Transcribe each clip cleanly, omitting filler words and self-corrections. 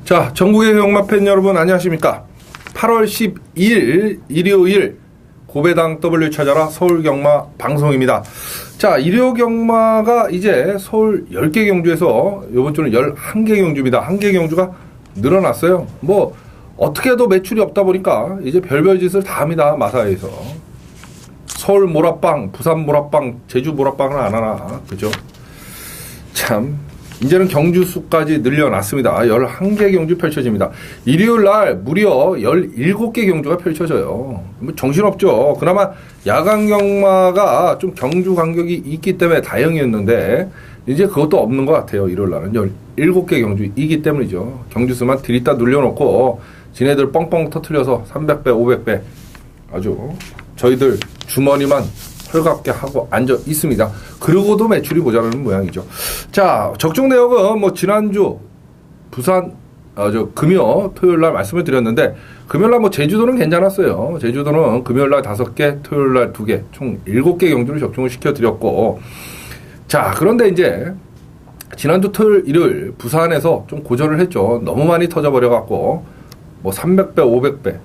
자, 전국의 경마팬 여러분 안녕하십니까? 8월 12일 일요일 고배당 W 찾아라 서울경마 방송입니다. 자, 일요경마가 이제 서울 10개 경주에서 이번 주는 11개 경주입니다. 1개 경주가 늘어났어요. 뭐 어떻게 해도 매출이 없다 보니까 이제 별별 짓을 다 합니다. 마사에서. 서울 몰아빵, 부산 몰아빵, 제주 몰아빵은 안 하나. 그죠? 참 이제는 경주 수까지 늘려놨습니다. 11개 경주 펼쳐집니다. 일요일 날 무려 17개 경주가 펼쳐져요. 뭐 정신없죠. 그나마 야간 경마가 좀 경주 간격이 있기 때문에 다행이었는데 이제 그것도 없는 것 같아요. 일요일 날은 17개 경주이기 때문이죠. 경주 수만 들이다 눌려놓고 지네들 뻥뻥 터트려서 300배, 500배 아주 저희들 주머니만 헐갑게 하고 앉아 있습니다. 그러고도 매출이 모자라는 모양이죠. 자, 적중 내역은 뭐 지난주 부산 금요 토요일 날 말씀을 드렸는데 금요일 날 뭐 제주도는 괜찮았어요. 제주도는 금요일 날 5개, 토요일 날 2개, 총 7개 경주를 적중을 시켜 드렸고, 자, 그런데 이제 지난주 토요일, 일요일 부산에서 좀 고전을 했죠. 너무 많이 터져 버려 갖고 뭐 300배, 500배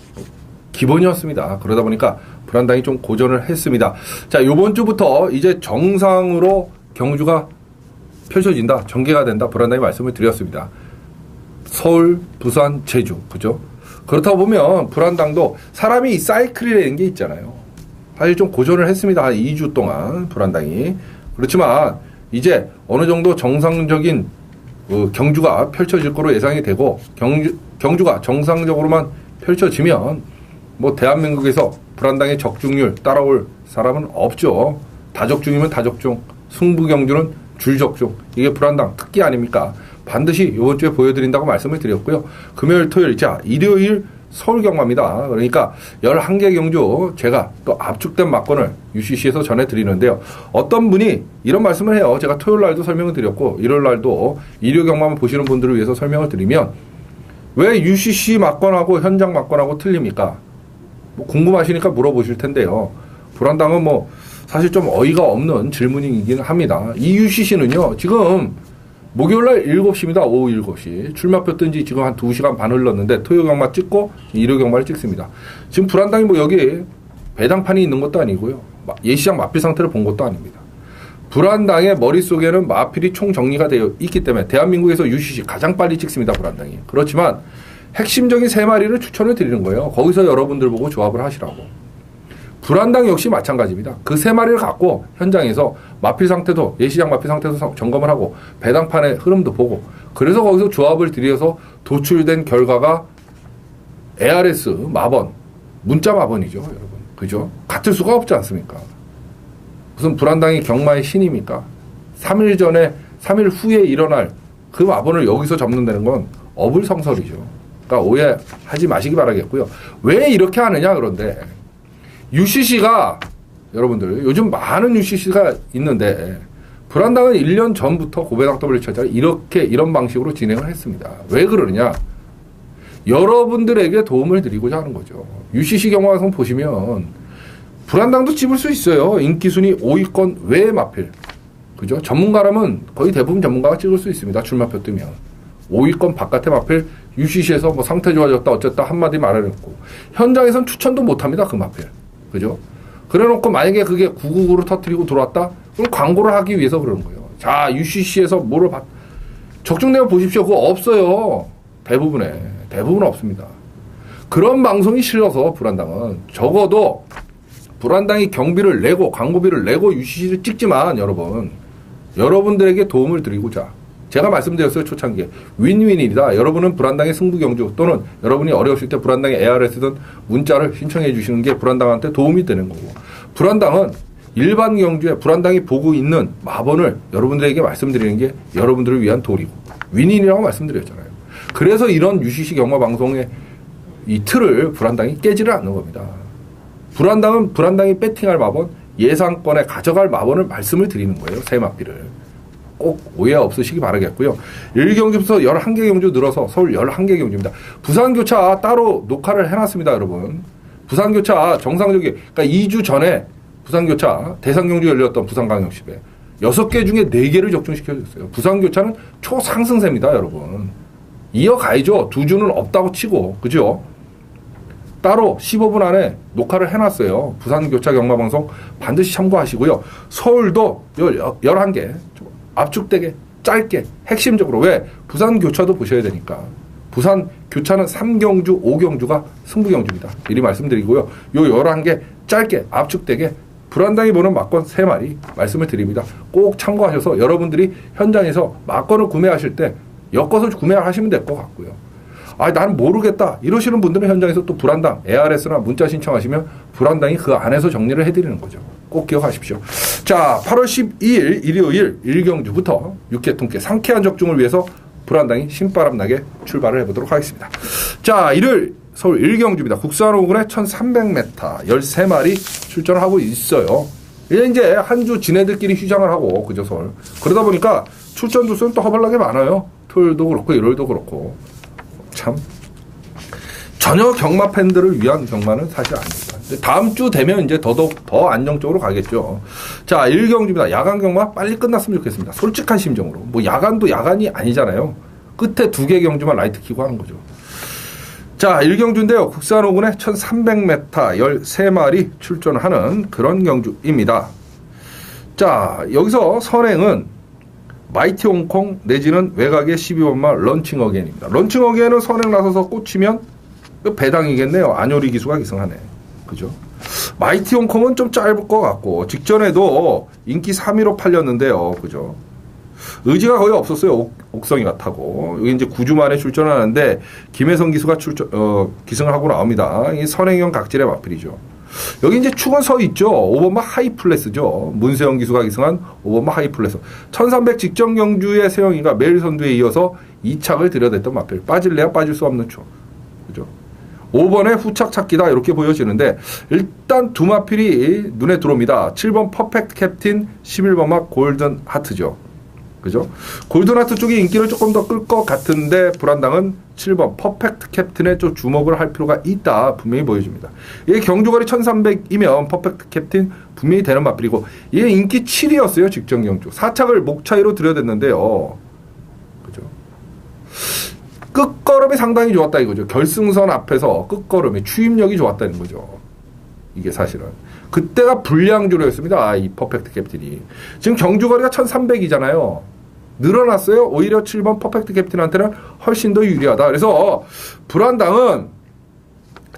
기본이었습니다. 그러다 보니까 불안당이 좀 고전을 했습니다. 자, 요번 주부터 이제 정상으로 경주가 펼쳐진다, 전개가 된다, 불안당이 말씀을 드렸습니다. 서울, 부산, 제주, 그죠? 그렇다고 보면 불안당도 사람이 이 사이클이라는 게 있잖아요. 사실 좀 고전을 했습니다. 한 2주 동안 불안당이. 그렇지만 이제 어느 정도 정상적인 경주가 펼쳐질 거로 예상이 되고 경주가 정상적으로만 펼쳐지면 뭐 대한민국에서 불안당의 적중률 따라올 사람은 없죠. 다적중이면 다적중, 승부경주는 줄적중. 이게 불안당 특기 아닙니까? 반드시 이번 주에 보여드린다고 말씀을 드렸고요. 금요일, 토요일, 자, 일요일 서울경마입니다. 그러니까 11개 경주 제가 또 압축된 막권을 UCC에서 전해드리는데요. 어떤 분이 이런 말씀을 해요. 제가 토요일 날도 설명을 드렸고 일요일 날도 일요경마만 보시는 분들을 위해서 설명을 드리면 왜 UCC 막권하고 현장 막권하고 틀립니까? 뭐 궁금하시니까 물어보실 텐데요. 불안당은 뭐 사실 좀 어이가 없는 질문이긴 합니다. 이 UCC는요, 지금 목요일날 7시입니다. 오후 7시. 출마표 뜬 지 지금 한 2시간 반 흘렀는데 토요 경마 찍고 일요 경마를 찍습니다. 지금 불안당이 뭐 여기 배당판이 있는 것도 아니고요. 예시장 마필 상태를 본 것도 아닙니다. 불안당의 머릿속에는 마필이 총 정리가 되어 있기 때문에 대한민국에서 UCC 가장 빨리 찍습니다. 불안당이. 그렇지만 핵심적인 3마리를 추천을 드리는 거예요. 거기서 여러분들 보고 조합을 하시라고. 불안당 역시 마찬가지입니다. 그 3마리를 갖고 현장에서 마필 상태도, 예시장 마필 상태도 점검을 하고 배당판의 흐름도 보고, 그래서 거기서 조합을 들여서 도출된 결과가 ARS 마번, 문자 마번이죠, 여러분. 그죠? 같을 수가 없지 않습니까? 무슨 불안당이 경마의 신입니까? 3일 전에, 3일 후에 일어날 그 마번을 여기서 잡는다는 건 어불성설이죠. 그러니까 오해하지 마시기 바라겠고요. 왜 이렇게 하느냐, 그런데 UCC가 여러분들 요즘 많은 UCC가 있는데 불안당은 1년 전부터 고배당 W 찾아 이런 방식으로 진행을 했습니다. 왜 그러느냐? 여러분들에게 도움을 드리고자 하는 거죠. UCC 경마방송 보시면 불안당도 찝을 수 있어요. 인기순위 5위권 외의 마필. 그죠? 전문가라면 거의 대부분 전문가가 찍을 수 있습니다. 출마표 뜨면. 5위권 바깥의 마필 UCC에서 뭐 상태 좋아졌다 어쨌다 한마디 말해놓고 현장에선 추천도 못합니다. 그 마필. 그죠? 그래 놓고 만약에 그게 999로 터뜨리고 들어왔다? 그럼 광고를 하기 위해서 그러는 거예요. 자, UCC에서 적중 내용 보십시오. 그거 없어요. 대부분 없습니다. 그런 방송이 싫어서 불안당은 적어도 불안당이 경비를 내고 광고비를 내고 UCC를 찍지만 여러분들에게 도움을 드리고자 제가 말씀드렸어요. 초창기에. 윈윈이다. 여러분은 불안당의 승부경주 또는 여러분이 어려우실 때 불안당의 ARS든 문자를 신청해 주시는 게 불안당한테 도움이 되는 거고, 불안당은 일반 경주에 불안당이 보고 있는 마번을 여러분들에게 말씀드리는 게 여러분들을 위한 도리고 윈윈이라고 말씀드렸잖아요. 그래서 이런 UCC 경마 방송의 이 틀을 불안당이 깨지를 않는 겁니다. 불안당은 불안당이 배팅할 마번, 예상권에 가져갈 마번을 말씀을 드리는 거예요. 새 마필을. 꼭 오해 없으시기 바라겠고요. 1경주부터 11개 경주 늘어서 서울 11개 경주입니다. 부산교차 따로 녹화를 해놨습니다, 여러분. 부산교차 정상적인, 그러니까 2주 전에 부산교차 대상경주 열렸던 부산광역시배 6개 중에 4개를 적중시켜줬어요. 부산교차는 초상승세입니다, 여러분. 이어가야죠. 두 주는 없다고 치고, 그죠? 따로 15분 안에 녹화를 해놨어요. 부산교차경마방송 반드시 참고하시고요. 서울도 11개 압축되게 짧게 핵심적으로, 왜? 부산교차도 보셔야 되니까. 부산교차는 3경주 5경주가 승부경주입니다. 미리 말씀드리고요. 요 11개 짧게 압축되게 불안당이 보는 막권 3마리 말씀을 드립니다. 꼭 참고하셔서 여러분들이 현장에서 막권을 구매하실 때 엮어서 구매하시면 될 것 같고요. 아, 나는 모르겠다 이러시는 분들은 현장에서 또 불안당 ARS나 문자 신청하시면 불안당이 그 안에서 정리를 해드리는 거죠. 꼭 기억하십시오. 자, 8월 12일 일요일 1경주부터 육개통계 상쾌한 적중을 위해서 불안당이 신바람나게 출발을 해보도록 하겠습니다. 자, 일요일 서울 1경주입니다. 국산 5군에 1300m 13마리 출전을 하고 있어요. 이제 한 주 지네들끼리 휴장을 하고, 그죠, 서울. 그러다 보니까 출전 두수는 또 허벌나게 많아요. 토요일도 그렇고 일요일도 그렇고. 참 전혀 경마 팬들을 위한 경마는 사실 아닙니다. 다음 주 되면 이제 더더욱 더 안정적으로 가겠죠. 자, 1경주입니다. 야간 경마 빨리 끝났으면 좋겠습니다. 솔직한 심정으로. 뭐 야간도 야간이 아니잖아요. 끝에 2개 경주만 라이트 키고 하는 거죠. 자, 1경주인데요. 국산 5군에 1300m 13마리 출전하는 그런 경주입니다. 자, 여기서 선행은 마이티 홍콩 내지는 외곽의 12번마 런칭 어게인입니다. 런칭 어게인은 선행 나서서 꽂히면 배당이겠네요. 안효리 기수가 기승하네. 그죠? 마이티 홍콩은 좀 짧을 것 같고, 직전에도 인기 3위로 팔렸는데요. 그죠? 의지가 거의 없었어요. 옥성이 같다고. 여기 이제 9주 만에 출전하는데 김혜성 기수가 기승을 하고 나옵니다. 이 선행형 각질의 마필이죠. 여기 이제 축은 서 있죠. 5번마 하이플래스죠. 문세영 기수가 기승한 5번마 하이플래스. 1300 직전 경주의 세영이가 매일 선두에 이어서 2착을 들여댔던 마필. 빠질래야 빠질 수 없는 축. 그죠? 5번의 후착 찾기다 이렇게 보여지는데, 일단 두 마필이 눈에 들어옵니다. 7번 퍼펙트 캡틴, 11번마 골든 하트죠. 그죠? 골든하트 쪽이 인기를 조금 더 끌 것 같은데, 불안당은 7번 퍼펙트 캡틴에 좀 주목을 할 필요가 있다 분명히 보여줍니다. 이게 경주거리 1300이면 퍼펙트 캡틴 분명히 되는 마필이고, 이게 인기 7위였어요. 직전 경주 4착을 목 차이로 들여댔는데요. 그죠? 끝걸음이 상당히 좋았다 이거죠. 결승선 앞에서 끝걸음이 추임력이 좋았다는 거죠. 이게 사실은 그때가 불량주로였습니다. 이 퍼펙트 캡틴이. 지금 경주거리가 1300이잖아요. 늘어났어요. 오히려 7번 퍼펙트 캡틴한테는 훨씬 더 유리하다. 그래서 불안당은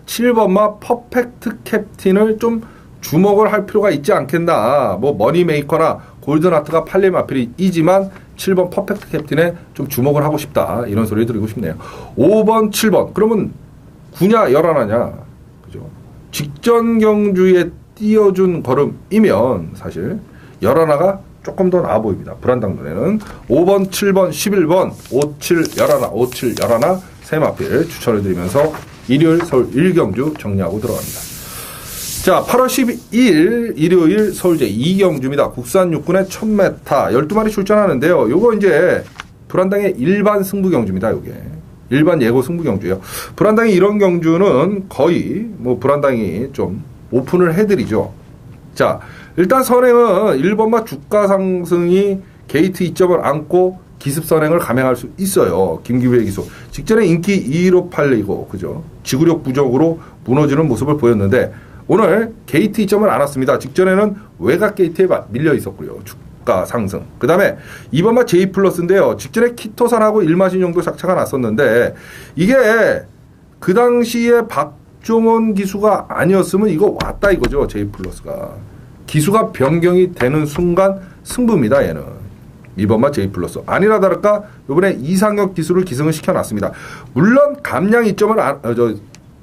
7번마 퍼펙트 캡틴을 좀 주목을 할 필요가 있지 않겠나. 뭐 머니메이커나 골든하트가 팔릴 마필이지만 7번 퍼펙트 캡틴에 좀 주목을 하고 싶다. 이런 소리 드리고 싶네요. 5번, 7번. 그러면 9냐 11하냐. 그죠? 직전 경주에 띄워준 걸음이면 사실 11하가 조금 더 나아 보입니다. 불안당 눈에는 5번, 7번, 11번, 57, 11하, 57, 11하 세 마필 추천을 드리면서 일요일 서울 1경주 정리하고 들어갑니다. 자, 8월 12일 일요일 서울제 2경주입니다. 국산 6군에 1000m 12마리 출전하는데요. 요거 이제 불안당의 일반 승부 경주입니다. 요게 일반 예고 승부 경주예요. 불안당이 이런 경주는 거의 뭐 불안당이 좀 오픈을 해드리죠. 자, 일단 선행은 1번마 주가 상승이 게이트 2점을 안고 기습 선행을 감행할 수 있어요. 김기부의 기수. 직전에 인기 2위로 팔리고, 그죠? 지구력 부족으로 무너지는 모습을 보였는데, 오늘 게이트 2점을 안 왔습니다. 직전에는 외곽 게이트에 밀려 있었고요. 주가 상승. 그 다음에 2번마 J 플러스인데요. 직전에 키토산하고 일마신 정도 착차가 났었는데, 이게 그 당시에 박종원 기수가 아니었으면 이거 왔다 이거죠. J 플러스가. 기수가 변경이 되는 순간 승부입니다. 얘는. 2번마 J 플러스. 아니나 다를까 이번에 이상혁 기수를 기승을 시켜놨습니다. 물론 감량 이점을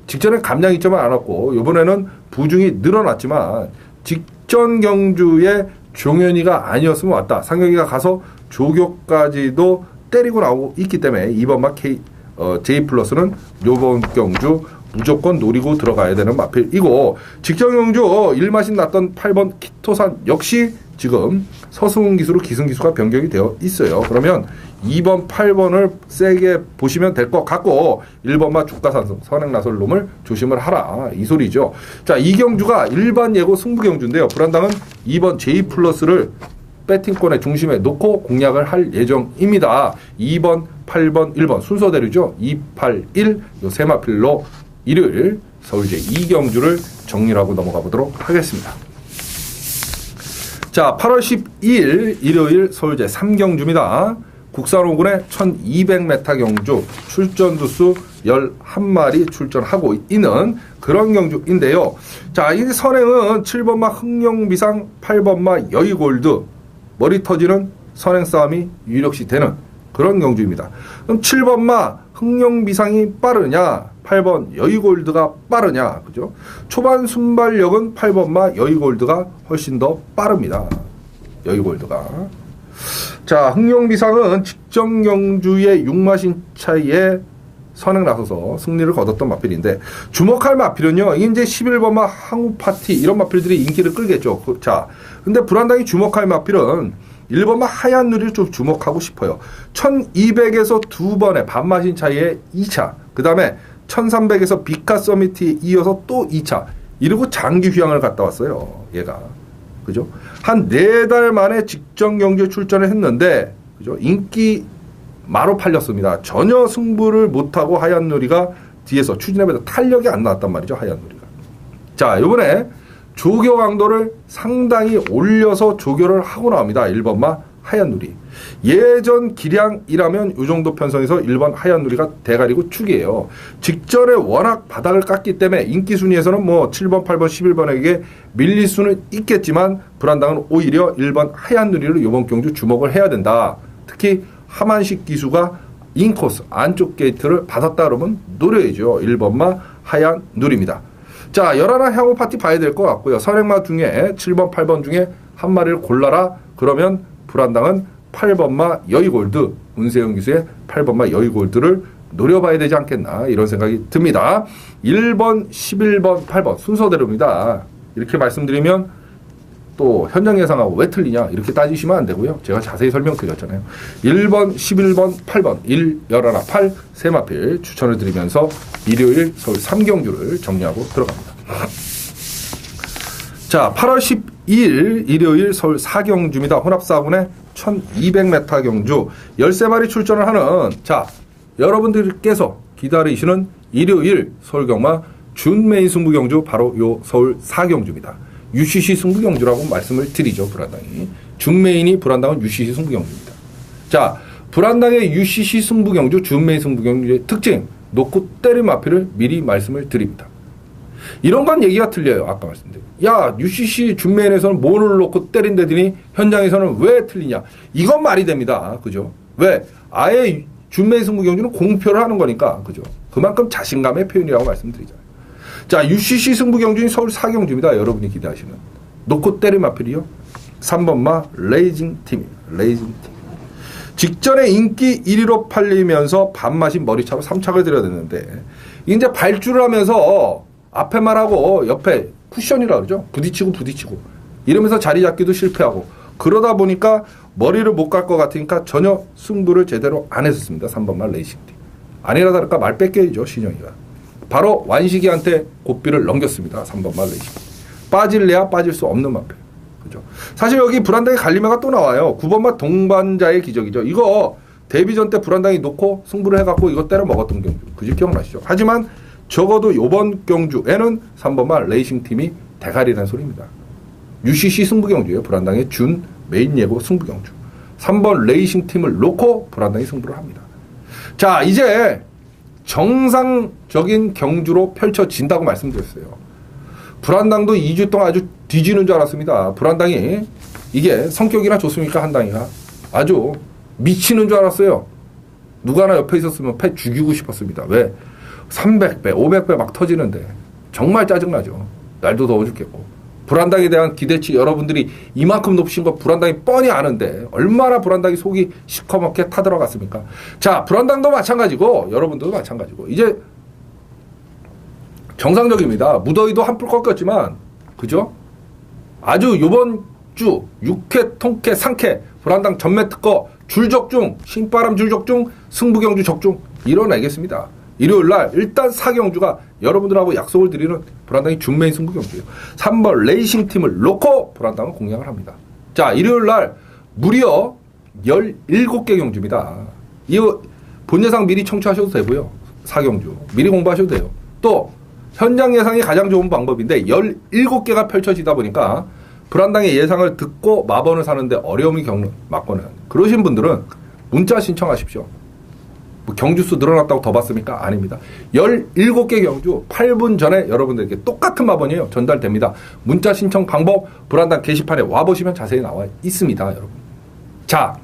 직전에 감량 이점을 안 왔고 이번에는 부중이 늘어났지만 직전 경주에 종현이가 아니었으면 왔다. 상혁이가 가서 조교까지도 때리고 나오고 있기 때문에 2번마 J 플러스는 요번 경주 무조건 노리고 들어가야 되는 마필이고, 직전 경주 1마신 났던 8번 키토산 역시 지금 서승훈 기수로 기승 기수가 변경이 되어 있어요. 그러면 2번, 8번을 세게 보시면 될 것 같고, 1번마 주가 상승, 선행 나설 놈을 조심을 하라. 이 소리죠. 자, 이 경주가 일반 예고 승부 경주인데요. 불안당은 2번 J 플러스를 배팅권의 중심에 놓고 공략을 할 예정입니다. 2번, 8번, 1번 순서대로죠. 2, 8, 1 요 세 마필로 일요일 서울제 2경주를 정리하고 넘어가 보도록 하겠습니다. 자, 8월 12일 일요일 서울제 3경주입니다. 국산 5군의 1200m 경주 출전 두수 11마리 출전하고 있는 그런 경주인데요. 자, 이 선행은 7번마 흥룡비상, 8번마 여의골드, 머리 터지는 선행 싸움이 유력시 되는 그런 경주입니다. 그럼 7번마 흥룡비상이 빠르냐, 8번 여의골드가 빠르냐, 그죠? 초반 순발력은 8번마 여의골드가 훨씬 더 빠릅니다. 여의골드가. 자, 흥룡비상은 직전 경주의 6마신 차이에 선행 나서서 승리를 거뒀던 마필인데, 주목할 마필은요, 이제 11번마 항우파티 이런 마필들이 인기를 끌겠죠. 자, 근데 불안당이 주목할 마필은 1번마 하얀 누리를 좀 주목하고 싶어요. 1200에서 두 번의 반마신 차이에 2차, 그 다음에 1300에서 비카 서미트에 이어서 또 2차, 이러고 장기 휴양을 갔다 왔어요, 얘가. 그죠? 한 4달 만에 직전 경주에 출전을 했는데, 그죠? 인기 마로 팔렸습니다. 전혀 승부를 못하고 하얀 누리가 뒤에서 추진해봐도 탄력이 안 나왔단 말이죠, 하얀 누리가. 자, 이번에 조교 강도를 상당히 올려서 조교를 하고 나옵니다. 1번마 하얀 누리. 예전 기량이라면 이 정도 편성에서 1번 하얀 누리가 대가리고 축이에요. 직전에 워낙 바닥을 깠기 때문에 인기 순위에서는 뭐 7번, 8번, 11번에게 밀릴 수는 있겠지만, 불안당은 오히려 1번 하얀 누리를 이번 경주 주목을 해야 된다. 특히 하만식 기수가 인코스 안쪽 게이트를 받았다 그러면 노려야죠. 1번마 하얀 누리입니다. 자, 11화 향후 파티 봐야 될 것 같고요. 선행마 중에 7번, 8번 중에 한 마리를 골라라. 그러면 불안당은 8번마 여의골드, 문세영 기수의 8번마 여의골드를 노려봐야 되지 않겠나, 이런 생각이 듭니다. 1번, 11번, 8번 순서대로입니다. 이렇게 말씀드리면 또 현장 예상하고 왜 틀리냐 이렇게 따지시면 안 되고요. 제가 자세히 설명드렸잖아요. 1번, 11번, 8번 1, 11, 8 세 마필 추천을 드리면서 일요일 서울 3경주를 정리하고 들어갑니다. 자, 8월 12일 일요일 서울 4경주입니다. 혼합 4군의 1200m 경주 13마리 출전을 하는, 자, 여러분들께서 기다리시는 일요일 서울경마 준메인 승부경주, 바로 요 서울 4경주입니다. UCC 승부경주라고 말씀을 드리죠, 불안당이. 준메인이 불안당은 UCC 승부경주입니다. 자, 불안당의 UCC 승부경주, 준메인 승부경주의 특징, 놓고 때린 마필을 미리 말씀을 드립니다. 이런 건 얘기가 틀려요. 아까 말씀드린. 야, UCC 준메인에서는 뭐를 놓고 때린다더니 현장에서는 왜 틀리냐. 이건 말이 됩니다. 그죠? 왜? 아예 준메인 승부경주는 공표를 하는 거니까. 그죠? 그만큼 자신감의 표현이라고 말씀드리잖아요. 자, UCC 승부경주인 서울 4경주입니다. 여러분이 기대하시는. 놓고 때린 마필이요. 3번마 레이징 팀입니다. 레이징 팀. 직전에 인기 1위로 팔리면서 반마신 머리차로 3착을 들여야 되는데, 이제 발주를 하면서 앞에만 하고 옆에 쿠션이라 그러죠. 부딪히고 이러면서 자리 잡기도 실패하고, 그러다 보니까 머리를 못 갈 것 같으니까 전혀 승부를 제대로 안 했었습니다. 3번마 레이싱팀. 아니라 다를까 말 뺏겨야죠, 신영이가. 바로 완식이한테 고삐를 넘겼습니다. 3번마 레이싱팀. 빠질래야 빠질 수 없는 마필. 그죠? 사실 여기 불안당의 갈리매가 또 나와요. 9번마 동반자의 기적이죠. 이거 데뷔전 때 불안당이 놓고 승부를 해갖고 이거 때려 먹었던 경주. 그집 기억나시죠? 하지만 적어도 이번 경주에는 3번마 레이싱팀이 대가리라는 소리입니다. UCC 승부경주예요. 불안당의 준 메인 예고 승부경주. 3번 레이싱팀을 놓고 불안당이 승부를 합니다. 자, 이제 정상적인 경주로 펼쳐진다고 말씀드렸어요. 불안당도 2주 동안 아주 뒤지는 줄 알았습니다. 불안당이 이게 성격이나 좋습니까? 한당이가 아주 미치는 줄 알았어요. 누가 하나 옆에 있었으면 패 죽이고 싶었습니다. 왜? 300배, 500배 막 터지는데 정말 짜증나죠. 날도 더워 죽겠고. 불안당에 대한 기대치 여러분들이 이만큼 높으신 거 불안당이 뻔히 아는데 얼마나 불안당이 속이 시커멓게 타들어갔습니까? 자, 불안당도 마찬가지고 여러분들도 마찬가지고 이제 정상적입니다. 무더위도 한풀 꺾였지만, 그죠? 아주 요번 주 6회, 통쾌, 상쾌, 불안당 전매 특허, 줄적중, 신바람 줄적중, 승부경주 적중 이뤄내겠습니다. 일요일날 일단 4경주가 여러분들하고 약속을 드리는 불안당이 준메인 승부경주예요. 3번 레이싱팀을 놓고 불안당은 공략을 합니다. 자, 일요일날 무려 17개 경주입니다. 이 본 예상 미리 청취하셔도 되고요. 4경주. 미리 공부하셔도 돼요. 또 현장 예상이 가장 좋은 방법인데 17개가 펼쳐지다 보니까 불안당의 예상을 듣고 마번을 사는데 어려움이 겪는 맞거나 그러신 분들은 문자 신청하십시오. 뭐 경주수 늘어났다고 더 받습니까? 아닙니다. 17개 경주 8분 전에 여러분들에게 똑같은 마번이에요. 전달됩니다. 문자 신청 방법 불안당 게시판에 와보시면 자세히 나와 있습니다. 여러분. 자,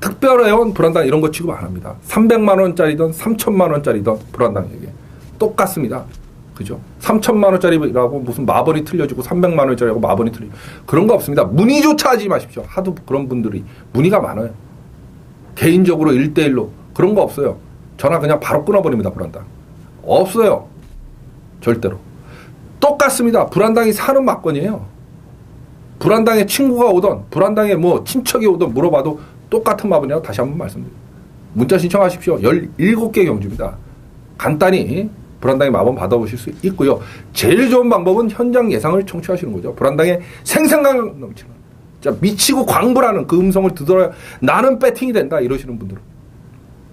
특별회원 불안당 이런 거 취급 안 합니다. 300만원짜리든 3천만원짜리든 불안당에게 똑같습니다. 그죠? 3천만원짜리라고 무슨 마번이 틀려지고 300만원짜리라고 마번이 틀려지고 그런 거 없습니다. 문의조차 하지 마십시오. 하도 그런 분들이 문의가 많아요. 개인적으로 1대1로 그런 거 없어요. 전화 그냥 바로 끊어버립니다. 불안당. 없어요. 절대로. 똑같습니다. 불안당이 사는 막건이에요. 불안당에 친구가 오던 불안당에 뭐 친척이 오던 물어봐도 똑같은 마번이라고 다시 한번 말씀드립니다. 문자 신청하십시오. 17개 경주입니다. 간단히 불안당의 마번 받아보실 수 있고요. 제일 좋은 방법은 현장 예상을 청취하시는 거죠. 불안당의 생생감 넘치는 자 미치고 광불하는 그 음성을 들어야 나는 배팅이 된다 이러시는 분들은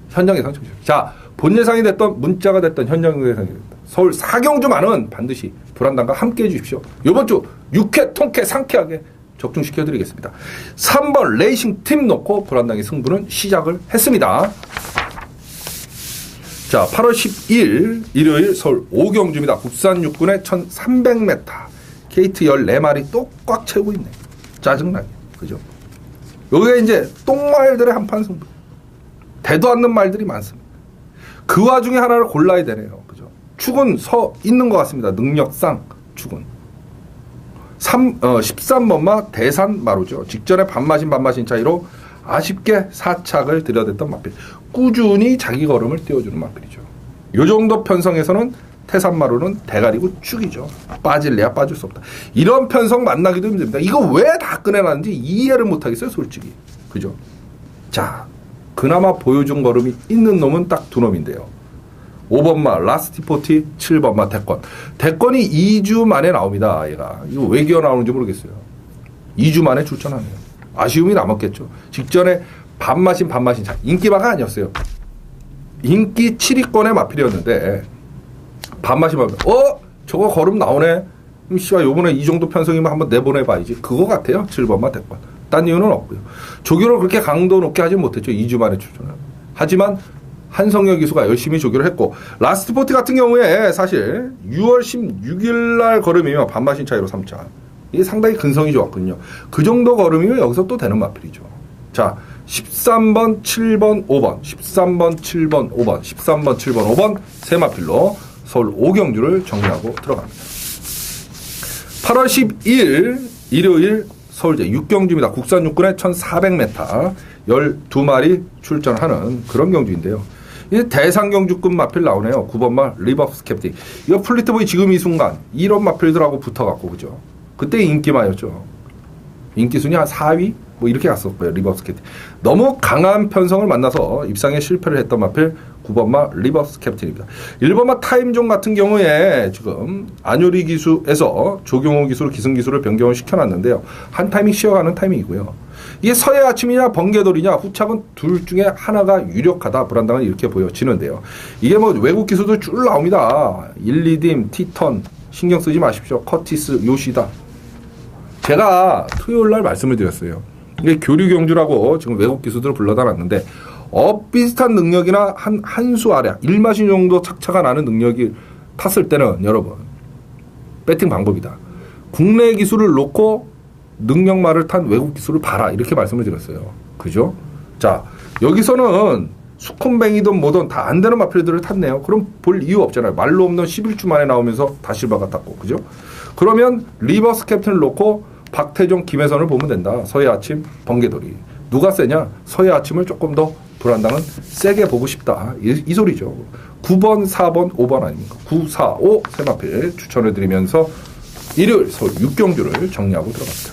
현장 예상 청취하십시오. 자, 본 예상이 됐던 문자가 됐던 현장 예상이 됐던 서울 4경주만은 반드시 불안당과 함께 해주십시오. 이번 주 6회 통쾌 상쾌하게 적중시켜드리겠습니다. 3번 레이싱 팀 놓고 불안당의 승부는 시작을 했습니다. 자, 8월 10일 일요일 서울 5경주입니다. 국산 육군의 1300m. 게이트 14마리 또 꽉 채우고 있네. 짜증나게. 그죠? 여기가 이제 똥말들의 한판 승부. 대도 않는 말들이 많습니다. 그 와중에 하나를 골라야 되네요. 그죠? 축은 서 있는 것 같습니다. 능력상 축은. 13번마 대산마루죠. 직전에 반마신 차이로 아쉽게 4착을 들여댔던 마필. 꾸준히 자기 걸음을 띄워주는 마필이죠. 요 정도 편성에서는 태산마루는 대가리고 축이죠. 빠질래야 빠질 수 없다. 이런 편성 만나기도 힘듭니다. 이거 왜 다 꺼내놨는지 이해를 못하겠어요. 솔직히. 그죠? 자, 그나마 보여준 걸음이 있는 놈은 딱 두 놈인데요. 5번마 라스티포티, 7번마 대권. 대권이 2주 만에 나옵니다. 얘가. 이거 왜 기어 나오는지 모르겠어요. 2주 만에 출전하네요. 아쉬움이 남았겠죠. 직전에 반마신 차. 인기마가 아니었어요. 인기 7위권의 마필이었는데 반마신 저거 걸음 나오네. 그럼 씨발 요번에 이 정도 편성이면 한번 내보내봐야지. 그거 같아요. 7번마 대권. 딴 이유는 없고요. 조교를 그렇게 강도 높게 하진 못했죠. 2주 만에 출전을. 하지만 한성혁 기수가 열심히 조교를 했고 라스트포트 같은 경우에 사실 6월 16일 날 걸음이면 반마신 차이로 3차. 이게 상당히 근성이 좋았거든요. 그 정도 걸음이면 여기서 또 되는 마필이죠. 자, 13번, 7번, 5번, 13번, 7번, 5번, 13번, 7번, 5번 세 마필로 서울 5경주를 정리하고 들어갑니다. 8월 12일 일요일 서울제 6경주입니다. 국산 육군의 1400m 12마리 출전하는 그런 경주인데요. 이제 대상경주급 마필 나오네요. 9번마 리버스 캡틴. 이거 플리트보이 지금 이 순간 이런 마필들하고 붙어갖고 그죠. 그때 인기마였죠. 인기순위 한 4위? 뭐 이렇게 갔었고요. 리버스 캡틴. 너무 강한 편성을 만나서 입상에 실패를 했던 마필 9번마 리버스 캡틴입니다. 1번마 타임존 같은 경우에 지금 안효리 기수에서 조경호 기수로 기승기수를 변경을 시켜놨는데요. 한 타이밍 쉬어가는 타이밍이고요. 이게 서해 아침이냐 번개돌이냐 후착은 둘 중에 하나가 유력하다. 불안당은 이렇게 보여지는데요. 이게 뭐 외국 기수도 쭉 나옵니다. 일리딤, 티턴 신경 쓰지 마십시오. 커티스, 요시다. 제가 토요일날 말씀을 드렸어요. 이게 교류 경주라고 지금 외국 기수들을 불러다 놨는데 비슷한 능력이나 한 수 아래 1마신 정도 착차가 나는 능력이 탔을 때는 여러분 배팅 방법이다. 국내 기수를 놓고 능력말을 탄 외국 기수를 봐라 이렇게 말씀을 드렸어요. 그죠? 자, 여기서는 수컷뱅이든 뭐든 다 안 되는 마필들을 탔네요. 그럼 볼 이유 없잖아요. 말로 없는 11주 만에 나오면서 다실바가 탔고 그죠? 그러면 리버스 캡틴을 놓고 박태종, 김혜선을 보면 된다. 서해 아침, 번개돌이. 누가 세냐? 서해 아침을 조금 더 불안당은 세게 보고 싶다. 이 소리죠. 9번, 4번, 5번 아닙니까? 9, 4, 5 세마필 추천해드리면서 일요일 서울 6경주를 정리하고 들어갑니다.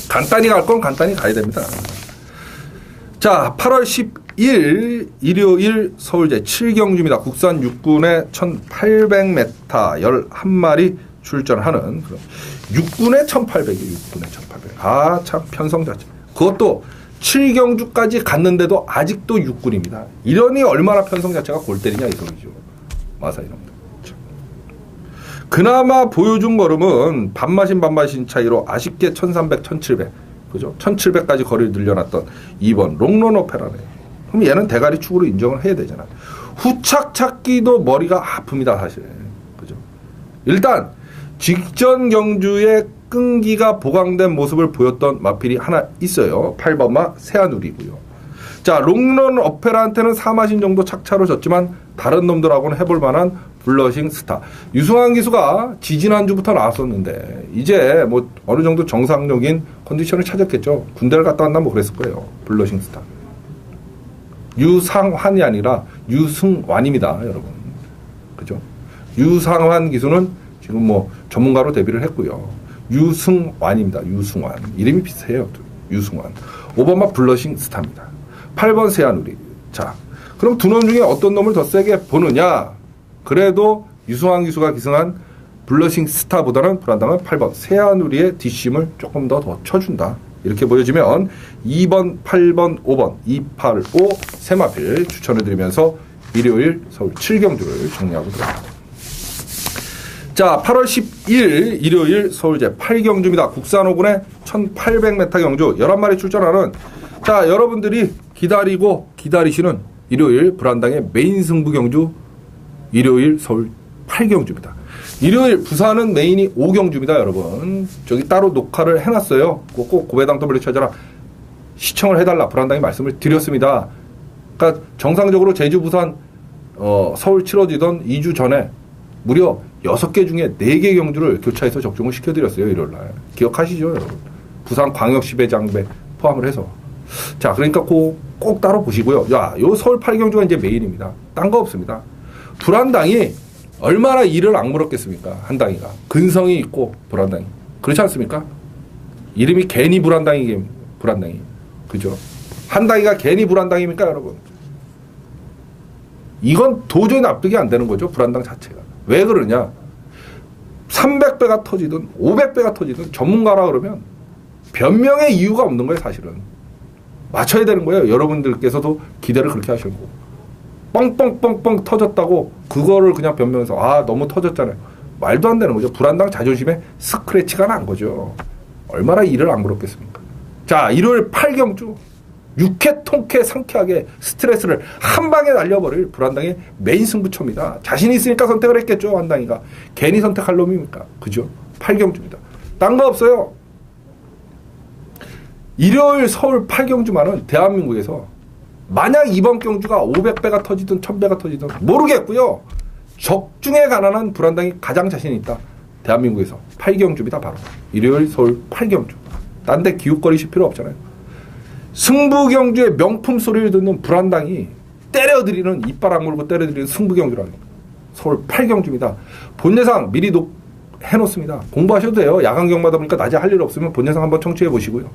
간단히 갈 건 간단히 가야 됩니다. 자, 8월 10일 일요일 서울제 7경주입니다. 국산 육군의 1800m 11마리 출전하는 그런 육군의 1800이 육군의 1800. 아, 참 편성 자체. 그것도 7경주까지 갔는데도 아직도 6군입니다. 이러니 얼마나 편성 자체가 골 때리냐 이 소리죠. 마사이랍니다. 그나마 보여준 걸음은 반마신 차이로 아쉽게 1300, 1700 그죠? 1700까지 거리를 늘려놨던 2번 롱런 오페라네요. 그럼 얘는 대가리 축으로 인정을 해야 되잖아. 후착 찾기도 머리가 아픕니다 사실. 그죠? 일단 직전 경주에 끈기가 보강된 모습을 보였던 마필이 하나 있어요. 8번마 새하늘이고요. 자, 롱런 오페라한테는 4마신 정도 착차로 졌지만 다른 놈들하고는 해볼 만한 블러싱 스타. 유승환 기수가 지지난주부터 나왔었는데 이제 뭐 어느 정도 정상적인 컨디션을 찾았겠죠. 군대를 갔다 왔나 뭐 그랬을 거예요. 블러싱 스타. 유상환이 아니라 유승환입니다, 여러분. 그죠? 유상환 기수는 지금 뭐 전문가로 데뷔를 했고요. 유승환입니다. 유승환. 이름이 비슷해요. 유승환. 5번마 블러싱 스타입니다. 8번 새하늘이. 자, 그럼 두 놈 중에 어떤 놈을 더 세게 보느냐? 그래도 유승환 기수가 기승한 블러싱 스타보다는 불안당한 8번 새하늘이의 뒷심을 조금 더 쳐준다. 이렇게 보여지면 2번, 8번, 5번, 2, 8, 5 세마필 추천해드리면서 일요일 서울 7경주를 정리하고 들어갑니다. 자, 8월 10일 일요일 서울제 8경주입니다. 국산 5군의 1800m 경주 11마리 출전하는 자, 여러분들이 기다리고 기다리시는 일요일 불안당의 메인 승부 경주 일요일 서울 8경주입니다. 일요일 부산은 메인이 5경주입니다, 여러분. 저기 따로 녹화를 해놨어요. 꼭 고배당 W 찾아라. 시청을 해달라. 불안당이 말씀을 드렸습니다. 그러니까 정상적으로 제주, 부산, 서울 치러지던 2주 전에 무려 6개 중에 4개 경주를 교차해서 적중을 시켜드렸어요, 일요일날. 기억하시죠, 여러분? 부산 광역시배장배 포함을 해서. 자, 그러니까 꼭 따로 보시고요. 야, 요 서울 8경주가 이제 메인입니다. 딴 거 없습니다. 불안당이 얼마나 이를 악물었겠습니까? 한당이가. 근성이 있고, 불안당이. 그렇지 않습니까? 이름이 괜히 불안당이. 그죠? 한당이가 괜히 불안당입니까, 여러분? 이건 도저히 납득이 안 되는 거죠, 불안당 자체가. 왜 그러냐? 300배가 터지든 500배가 터지든 전문가라 그러면 변명의 이유가 없는 거예요, 사실은. 맞춰야 되는 거예요. 여러분들께서도 기대를 그렇게 하시는 거고. 뻥뻥뻥뻥 터졌다고 그거를 그냥 변명해서 아, 너무 터졌잖아요. 말도 안 되는 거죠. 불안당 자존심에 스크래치가 난 거죠. 얼마나 이를 악물었겠습니까? 자, 일요일 8경주 6회 통쾌 상쾌하게 스트레스를 한 방에 날려버릴 불안당의 메인 승부처입니다. 자신이 있으니까 선택을 했겠죠, 한당이가. 괜히 선택할 놈입니까? 그죠? 8경주입니다. 딴 거 없어요. 일요일 서울 8경주만은 대한민국에서 만약 이번 경주가 500배가 터지든 1000배가 터지든 모르겠고요. 적중에 가난한 불안당이 가장 자신이 있다. 대한민국에서 8경주입니다. 바로 일요일 서울 8경주. 딴 데 기웃거리실 필요 없잖아요. 승부경주의 명품 소리를 듣는 불안당이 때려드리는, 이빨 악물고 때려드리는 승부경주라는 겁니다. 서울 8경주입니다. 본 예상 미리 해놓습니다. 공부하셔도 돼요. 야간 경마다 보니까 낮에 할 일 없으면 본 예상 한번 청취해 보시고요.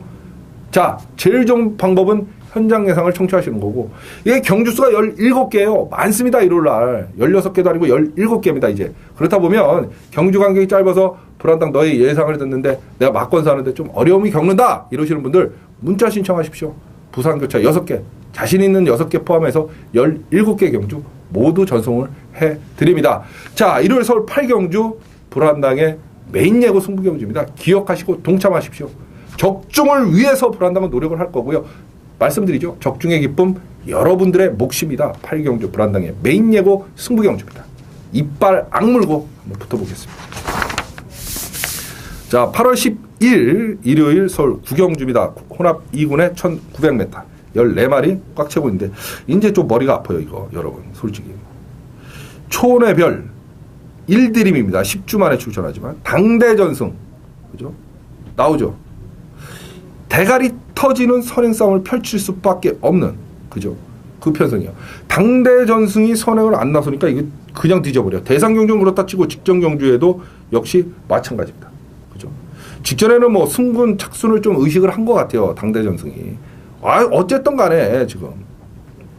자, 제일 좋은 방법은 현장 예상을 청취하시는 거고, 이게 경주수가 17개예요. 많습니다, 일요일날. 16개도 아니고 17개입니다, 이제. 그렇다 보면 경주 간격이 짧아서 불안당 너의 예상을 듣는데 내가 막권 사는데 좀 어려움이 겪는다 이러시는 분들 문자 신청하십시오. 부산교차 6개, 자신 있는 6개 포함해서 17개 경주 모두 전송을 해드립니다. 자, 일요일 서울 8경주 불안당의 메인 예고 승부경주입니다. 기억하시고 동참하십시오. 적중을 위해서 불안당은 노력을 할 거고요. 말씀드리죠. 적중의 기쁨 여러분들의 몫입니다. 8경주 불안당의 메인 예고 승부경주입니다. 이빨 악물고 한번 붙어보겠습니다. 자, 8월 10일 일요일 서울 9경주입니다. 혼합 2군의 1900m 14마리 꽉 채고 있는데 이제 좀 머리가 아파요, 이거 여러분. 솔직히 초원의 별 1드림입니다. 10주 만에 출전하지만 당대전승 그죠? 나오죠. 대가리 터지는 선행 싸움을 펼칠 수밖에 없는 그죠? 그 편성이요. 당대 전승이 선행을 안 나서니까 이게 그냥 뒤져버려. 대상 경주는 그렇다 치고 직전 경주에도 역시 마찬가지입니다. 그죠? 직전에는 뭐 승군 착순을 좀 의식을 한 것 같아요. 당대 전승이. 아, 어쨌든 간에 지금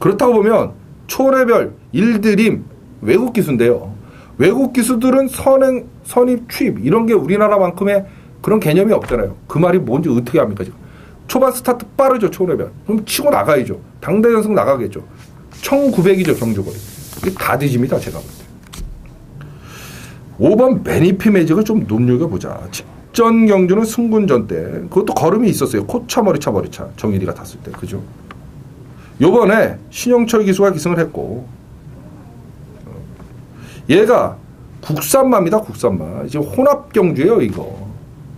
그렇다고 보면 초원의 별, 일드림 외국 기수인데요. 외국 기수들은 선행, 선입, 취입 이런 게 우리나라만큼의 그런 개념이 없잖아요. 그 말이 뭔지 어떻게 합니까 지금? 초반 스타트 빠르죠, 초원해변. 그럼 치고 나가야죠. 당대 연승 나가겠죠. 1900이죠, 경주거리. 이게 다 뒤집니다, 제가 볼 때. 5번 매니피 매직을 좀 눈여겨보자. 직전 경주는 승군전 때, 그것도 걸음이 있었어요. 코차, 머리차, 머리차. 정일이가 탔을 때. 그죠? 요번에 신영철 기수가 기승을 했고, 얘가 국산마입니다, 국산마. 이제 혼합 경주예요, 이거.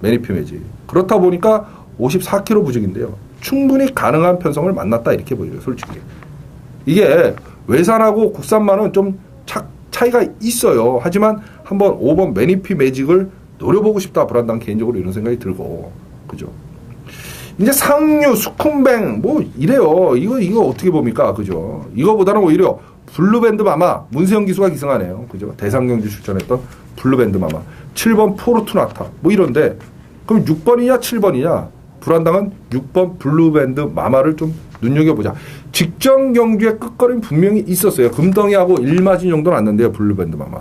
매니피 매직. 그렇다 보니까 54kg 부직인데요. 충분히 가능한 편성을 만났다, 이렇게 보여요, 솔직히. 이게 외산하고 국산마는 좀 차이가 있어요. 하지만 한번 5번 매니피 매직을 노려보고 싶다, 불안당 개인적으로 이런 생각이 들고. 그죠? 이제 상류, 수쿰뱅, 뭐, 이래요. 이거 어떻게 봅니까? 그죠? 이거보다는 오히려 블루밴드 마마, 문세영 기수가 기승하네요. 그죠? 대상경주 출전했던 블루밴드 마마. 7번 포르투나타. 뭐 이런데, 그럼 6번이냐, 7번이냐? 불안당은 6번 블루밴드 마마를 좀 눈여겨보자. 직전 경주의 끝걸이는 분명히 있었어요. 금덩이하고 1마진 정도는 왔는데요, 블루밴드 마마.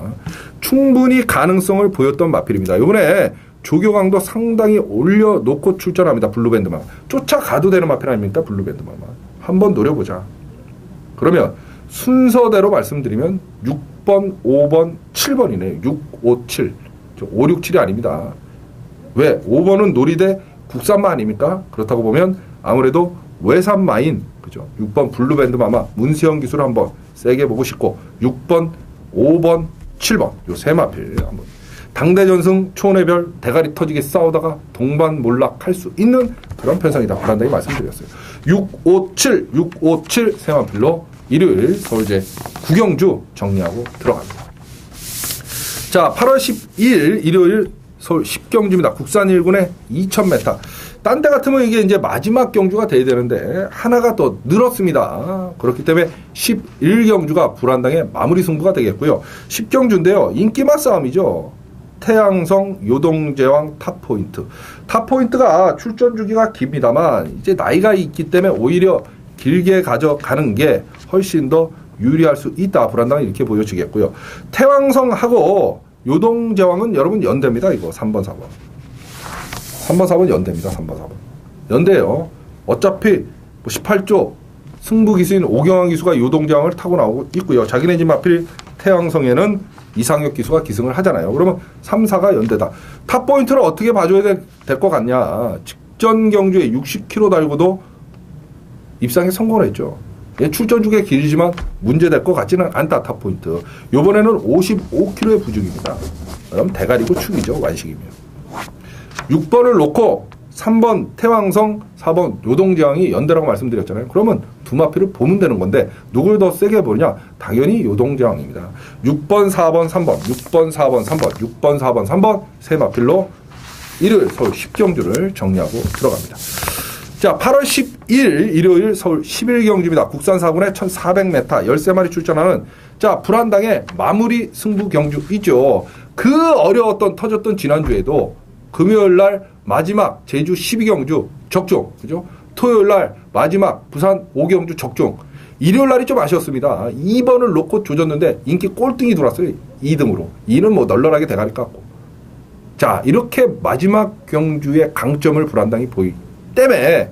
충분히 가능성을 보였던 마필입니다. 이번에 조교강도 상당히 올려놓고 출전합니다. 블루밴드 마마. 쫓아가도 되는 마필 아닙니까? 블루밴드 마마. 한번 노려보자. 그러면 순서대로 말씀드리면 6번, 5번, 7번이네요. 6, 5, 7. 5, 6, 7이 아닙니다. 왜? 5번은 놀이대 국산마 아닙니까? 그렇다고 보면 아무래도 외산마인, 그죠? 6번 블루밴드 마마, 문세영 기수를 한번 세게 보고 싶고, 6번, 5번, 7번. 요 세 마필 한번. 당대전승 초원해별 대가리 터지게 싸우다가 동반몰락 할 수 있는 그런 편성이다. 불안당히 말씀드렸어요. 6, 5, 7, 6, 5, 7 세 마필로 일요일 서울제 구경주 정리하고 들어갑니다. 자, 8월 12일 일요일 서울 10경주입니다. 국산 1군의 2000m. 딴 데 같으면 이게 이제 마지막 경주가 돼야 되는데 하나가 더 늘었습니다. 그렇기 때문에 11경주가 불안당의 마무리 승부가 되겠고요. 10경주인데요. 인기맛 싸움이죠. 태양성, 요동제왕, 탑포인트. 탑포인트가 출전 주기가 깁니다만 이제 나이가 있기 때문에 오히려 길게 가져가는 게 훨씬 더 유리할 수 있다. 불안당은 이렇게 보여지겠고요. 태왕성하고 요동제왕은 여러분 연대입니다. 이거 3번, 4번. 3번, 4번 연대입니다. 3번, 4번. 연대예요. 어차피 18조 승부기수인 오경환 기수가 요동제왕을 타고 나오고 있고요. 자기네 집 마필 태왕성에는 이상혁 기수가 기승을 하잖아요. 그러면 3, 4가 연대다. 탑포인트를 어떻게 봐줘야 될 것 같냐. 직전 경주에 60km 달고도 입상에 성공을 했죠. 출전 주기가 길지만 문제될 것 같지는 않다. 탑포인트. 요번에는 55km의 부중입니다. 그럼 대가리고 축이죠. 완식이면. 6번을 놓고 3번 태왕성, 4번 요동제왕이 연대라고 말씀드렸잖아요. 그러면 두 마필을 보면 되는 건데 누굴 더 세게 보느냐? 당연히 요동제왕입니다. 6번, 4번, 3번, 6번, 4번, 3번, 6번, 4번, 3번 세 마필로 일요일 서울 10경주를 정리하고 들어갑니다. 자, 8월 10일 일요일 서울 11경주입니다. 국산 4군의 1400m 13마리 출전하는 자, 불안당의 마무리 승부 경주이죠. 그 어려웠던 터졌던 지난주에도 금요일 날 마지막 제주 12경주 적중, 그죠? 토요일 날 마지막 부산 5경주 적중. 일요일 날이 좀 아쉬웠습니다. 2번을 놓고 조졌는데 인기 꼴등이 들어왔어요. 2등으로. 2는 뭐 널널하게 대가리 깎고. 자, 이렇게 마지막 경주의 강점을 불안당이 보이기 때문에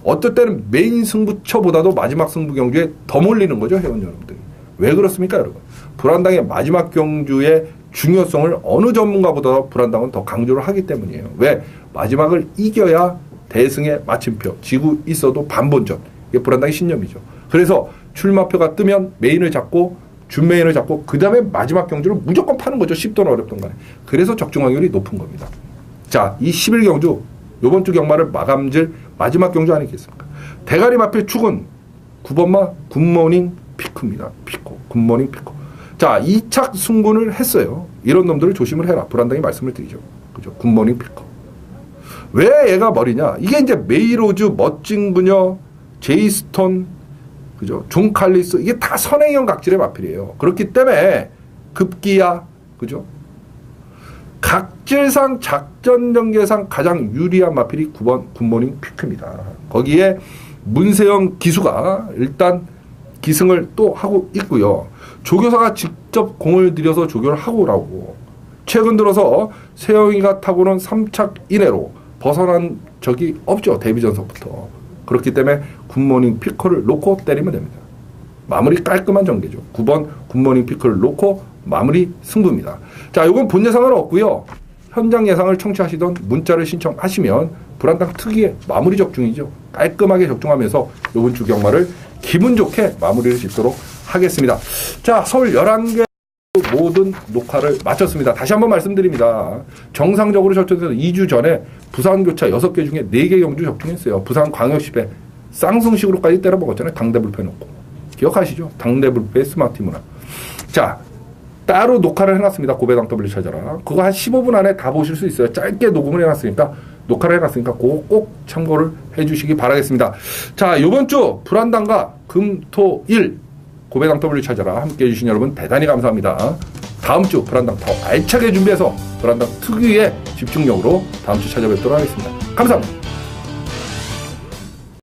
어떨 때는 메인 승부처보다도 마지막 승부 경주에 더 몰리는 거죠, 회원 여러분들. 왜 그렇습니까, 여러분? 불안당의 마지막 경주의 중요성을 어느 전문가보다 불안당은 더 강조를 하기 때문이에요. 왜? 마지막을 이겨야 대승의 마침표, 지고 있어도 반본전. 이게 불안당의 신념이죠. 그래서 출마표가 뜨면 메인을 잡고 준메인을 잡고 그 다음에 마지막 경주를 무조건 파는 거죠. 쉽든 어렵든 간에. 그래서 적중 확률이 높은 겁니다. 자, 이 11경주 요번 주 경마를 마감질 마지막 경주 아니겠습니까? 대가리 마필 축은 9번마 굿모닝 피크입니다. 피코. 굿모닝 피코. 자, 2착 승군을 했어요. 이런 놈들을 조심을 해라. 불안당히 말씀을 드리죠. 그죠? 굿모닝 피커. 왜 얘가 머리냐? 이게 이제 메이로즈, 멋진 그녀, 제이스톤, 그죠? 존칼리스, 이게 다 선행형 각질의 마필이에요. 그렇기 때문에 급기야, 그죠? 각질상, 작전 전개상 가장 유리한 마필이 9번 굿모닝 피크입니다. 거기에 문세영 기수가 일단 기승을 또 하고 있고요. 조교사가 직접 공을 들여서 조교를 하고 오라고. 최근 들어서 세영이가 타고는 3착 이내로 벗어난 적이 없죠. 데뷔 전서부터. 그렇기 때문에 굿모닝 피커를 놓고 때리면 됩니다. 마무리 깔끔한 전개죠. 9번 굿모닝 피커를 놓고 마무리 승부입니다. 자, 요건 본 예상은 없고요. 현장 예상을 청취하시던 문자를 신청하시면 불안당 특유의 마무리 적중이죠. 깔끔하게 적중하면서 요번 주 경마를 기분 좋게 마무리를 짓도록 하겠습니다. 자, 서울 11개 모든 녹화를 마쳤습니다. 다시 한번 말씀드립니다. 정상적으로 절전돼서 2주 전에 부산 교차 6개 중에 4개 경주 적중했어요. 부산 광역시배 쌍승식으로까지 때려먹었잖아요. 당대불패 놓고. 기억하시죠? 당대불패 스마트 문화. 자, 따로 녹화를 해놨습니다. 고배당 W 찾아라. 그거 한 15분 안에 다 보실 수 있어요. 짧게 녹음을 해놨으니까, 녹화를 해놨으니까 그거 꼭 참고를 해주시기 바라겠습니다. 자, 요번 주 불안당과 금, 토, 일 고배당 W 찾아라 함께 해주신 여러분 대단히 감사합니다. 다음 주 불안당 더 알차게 준비해서 불안당 특유의 집중력으로 다음 주 찾아뵙도록 하겠습니다. 감사합니다.